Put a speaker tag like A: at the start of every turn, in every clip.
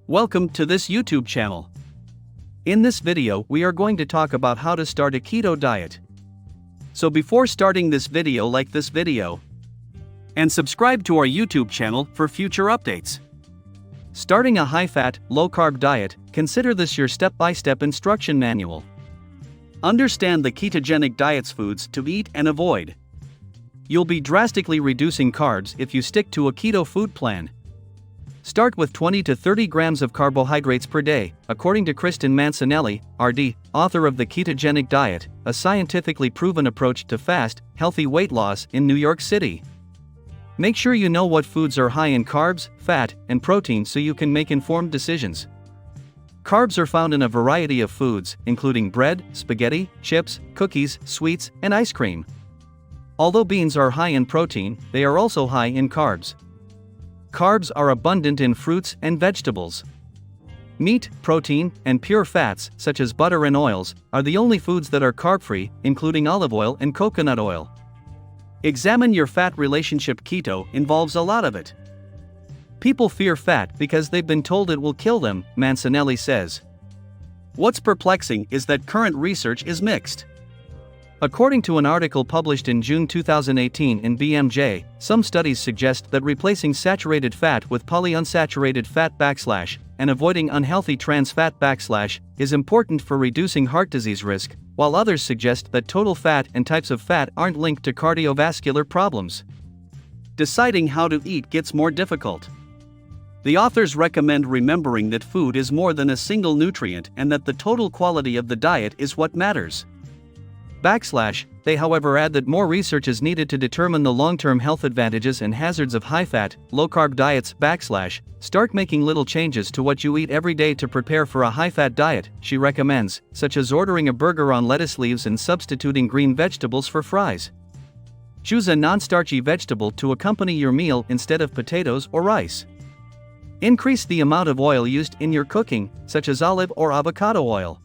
A: Welcome to this YouTube channel. In this video, we are going to talk about how to start a keto diet. So before starting this video, like this video and subscribe to our YouTube channel for future updates. Starting a high-fat, low-carb diet, consider this your step-by-step instruction manual. Understand the ketogenic diet's foods to eat and avoid. You'll be drastically reducing carbs if you stick to a keto food plan. Start with 20 to 30 grams of carbohydrates per day, according to Kristen Mancinelli, RD, author of The Ketogenic Diet, a scientifically proven approach to fast, healthy weight loss in New York City. Make sure you know what foods are high in carbs, fat, and protein so you can make informed decisions. Carbs are found in a variety of foods, including bread, spaghetti, chips, cookies, sweets, and ice cream. Although beans are high in protein, they are also high in carbs. Carbs are abundant in fruits and vegetables. Meat, protein, and pure fats, such as butter and oils, are the only foods that are carb-free, including olive oil and coconut oil. Examine your fat relationship. Keto involves a lot of it. People fear fat because they've been told it will kill them, Mancinelli says. What's perplexing is that current research is mixed. According to an article published in June 2018 in BMJ, some studies suggest that replacing saturated fat with polyunsaturated fat and avoiding unhealthy trans fat is important for reducing heart disease risk, while others suggest that total fat and types of fat aren't linked to cardiovascular problems. Deciding how to eat gets more difficult. The authors recommend remembering that food is more than a single nutrient and that the total quality of the diet is what matters. They however add that more research is needed to determine the long-term health advantages and hazards of high-fat, low-carb diets. Start making little changes to what you eat every day to prepare for a high-fat diet, she recommends, such as ordering a burger on lettuce leaves and substituting green vegetables for fries. Choose a non-starchy vegetable to accompany your meal instead of potatoes or rice. Increase the amount of oil used in your cooking, such as olive or avocado oil.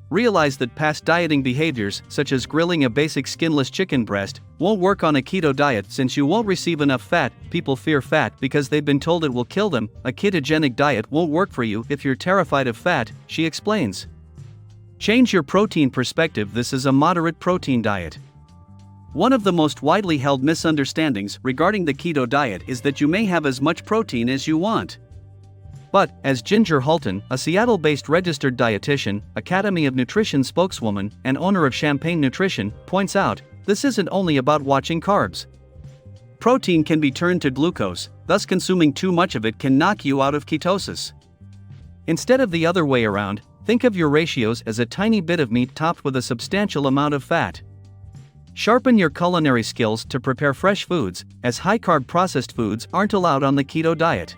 A: Realize that past dieting behaviors, such as grilling a basic skinless chicken breast, won't work on a keto diet since you won't receive enough fat. People fear fat because they've been told it will kill them. A ketogenic diet won't work for you if you're terrified of fat, she explains. Change your protein perspective. This is a moderate protein diet. One of the most widely held misunderstandings regarding the keto diet is that you may have as much protein as you want. But, as Ginger Halton, a Seattle-based registered dietitian, Academy of Nutrition spokeswoman, and owner of Champagne Nutrition, points out, this isn't only about watching carbs. Protein can be turned to glucose, thus consuming too much of it can knock you out of ketosis. Instead of the other way around, think of your ratios as a tiny bit of meat topped with a substantial amount of fat. Sharpen your culinary skills to prepare fresh foods, as high-carb processed foods aren't allowed on the keto diet.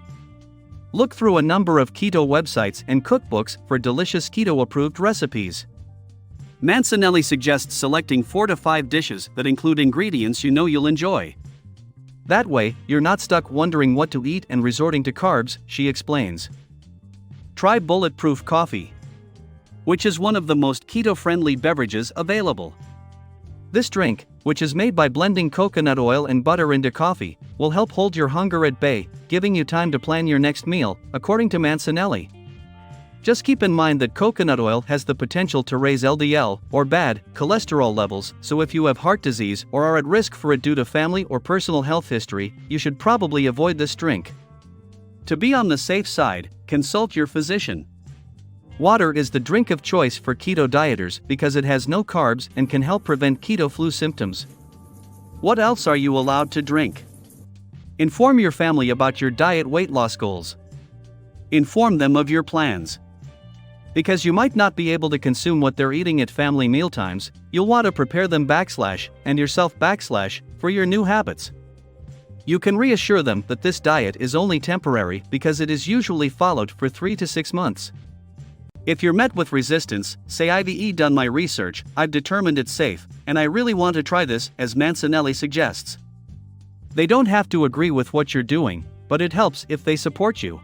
A: Look through a number of keto websites and cookbooks for delicious keto-approved recipes. Mancinelli suggests selecting 4 to 5 dishes that include ingredients you know you'll enjoy. That way, you're not stuck wondering what to eat and resorting to carbs, she explains. Try bulletproof coffee, which is one of the most keto-friendly beverages available. This drink, which is made by blending coconut oil and butter into coffee, will help hold your hunger at bay, giving you time to plan your next meal, according to Mancinelli. Just keep in mind that coconut oil has the potential to raise LDL, or bad cholesterol levels, so if you have heart disease or are at risk for it due to family or personal health history, you should probably avoid this drink. To be on the safe side, consult your physician. Water is the drink of choice for keto dieters because it has no carbs and can help prevent keto flu symptoms. What else are you allowed to drink? Inform your family about your diet weight loss goals. Inform them of your plans. Because you might not be able to consume what they're eating at family mealtimes, you'll want to prepare them and yourself for your new habits. You can reassure them that this diet is only temporary because it is usually followed for 3 to 6 months. If you're met with resistance, say I've done my research, I've determined it's safe, and I really want to try this, as Mancinelli suggests. They don't have to agree with what you're doing, but it helps if they support you.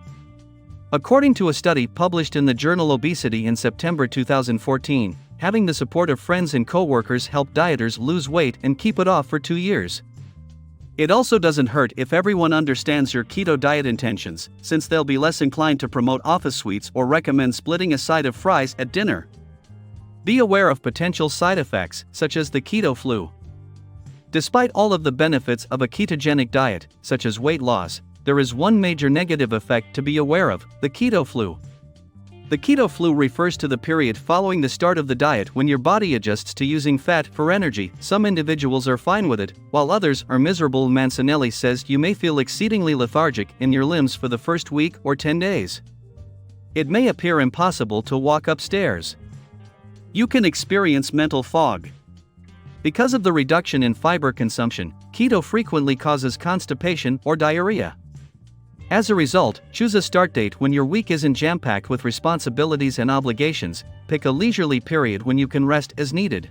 A: According to a study published in the journal Obesity in September 2014, having the support of friends and coworkers helped dieters lose weight and keep it off for 2 years. It also doesn't hurt if everyone understands your keto diet intentions, since they'll be less inclined to promote office sweets or recommend splitting a side of fries at dinner. Be aware of potential side effects, such as the keto flu. Despite all of the benefits of a ketogenic diet, such as weight loss, there is one major negative effect to be aware of: the keto flu. The keto flu refers to the period following the start of the diet when your body adjusts to using fat for energy. Some individuals are fine with it, while others are miserable. Mancinelli says you may feel exceedingly lethargic in your limbs for the first week or 10 days. It may appear impossible to walk upstairs. You can experience mental fog. Because of the reduction in fiber consumption, keto frequently causes constipation or diarrhea. As a result, choose a start date when your week isn't jam-packed with responsibilities and obligations. Pick a leisurely period when you can rest as needed.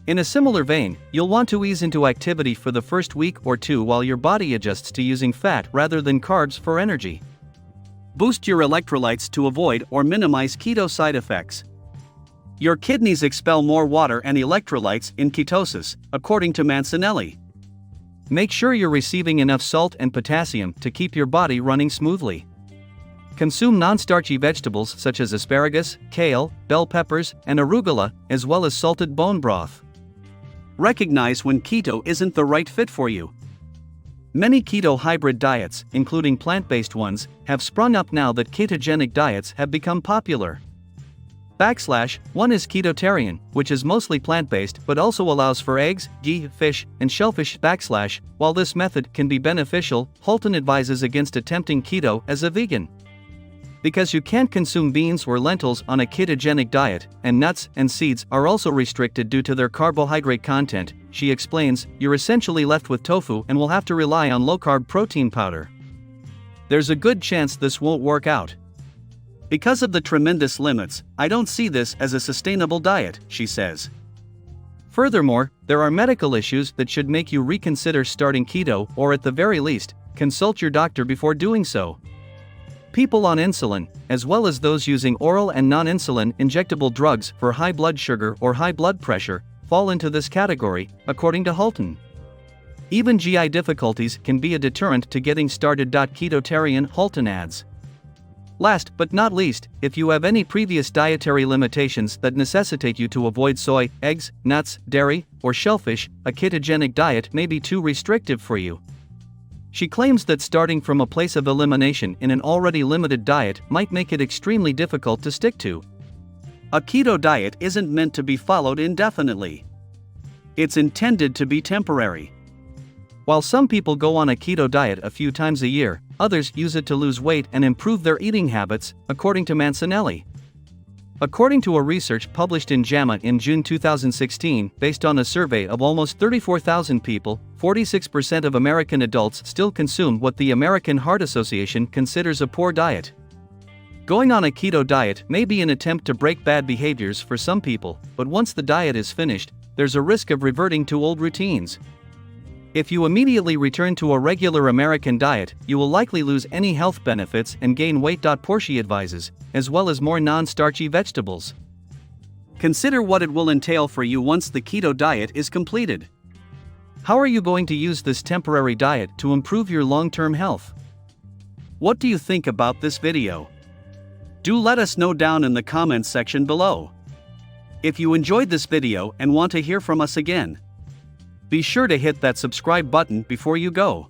A: In a similar vein, you'll want to ease into activity for the first week or two while your body adjusts to using fat rather than carbs for energy. Boost your electrolytes to avoid or minimize keto side effects. Your kidneys expel more water and electrolytes in ketosis, according to Mancinelli. Make sure you're receiving enough salt and potassium to keep your body running smoothly. Consume non-starchy vegetables such as asparagus, kale, bell peppers, and arugula, as well as salted bone broth. Recognize when keto isn't the right fit for you. Many keto hybrid diets, including plant-based ones, have sprung up now that ketogenic diets have become popular. One is ketotarian, which is mostly plant-based but also allows for eggs, ghee, fish, and shellfish. While this method can be beneficial, Halton advises against attempting keto as a vegan. Because you can't consume beans or lentils on a ketogenic diet, and nuts and seeds are also restricted due to their carbohydrate content, she explains, you're essentially left with tofu and will have to rely on low-carb protein powder. There's a good chance this won't work out. Because of the tremendous limits, I don't see this as a sustainable diet, she says. Furthermore, there are medical issues that should make you reconsider starting keto, or at the very least, consult your doctor before doing so. People on insulin, as well as those using oral and non-insulin injectable drugs for high blood sugar or high blood pressure, fall into this category, according to Halton. Even GI difficulties can be a deterrent to getting started. Ketotarian, Halton adds. Last but not least, if you have any previous dietary limitations that necessitate you to avoid soy, eggs, nuts, dairy, or shellfish, a ketogenic diet may be too restrictive for you. She claims that starting from a place of elimination in an already limited diet might make it extremely difficult to stick to. A keto diet isn't meant to be followed indefinitely. It's intended to be temporary. While some people go on a keto diet a few times a year, others use it to lose weight and improve their eating habits, according to Mancinelli. According to a research published in JAMA in June 2016, based on a survey of almost 34,000 people, 46% of American adults still consume what the American Heart Association considers a poor diet. Going on a keto diet may be an attempt to break bad behaviors for some people, but once the diet is finished, there's a risk of reverting to old routines. If you immediately return to a regular American diet, you will likely lose any health benefits and gain weight. Portia advises, as well as more non-starchy vegetables. Consider what it will entail for you once the keto diet is completed. How are you going to use this temporary diet to improve your long-term health? What do you think about this video? Do let us know down in the comments section below. If you enjoyed this video and want to hear from us again, be sure to hit that subscribe button before you go.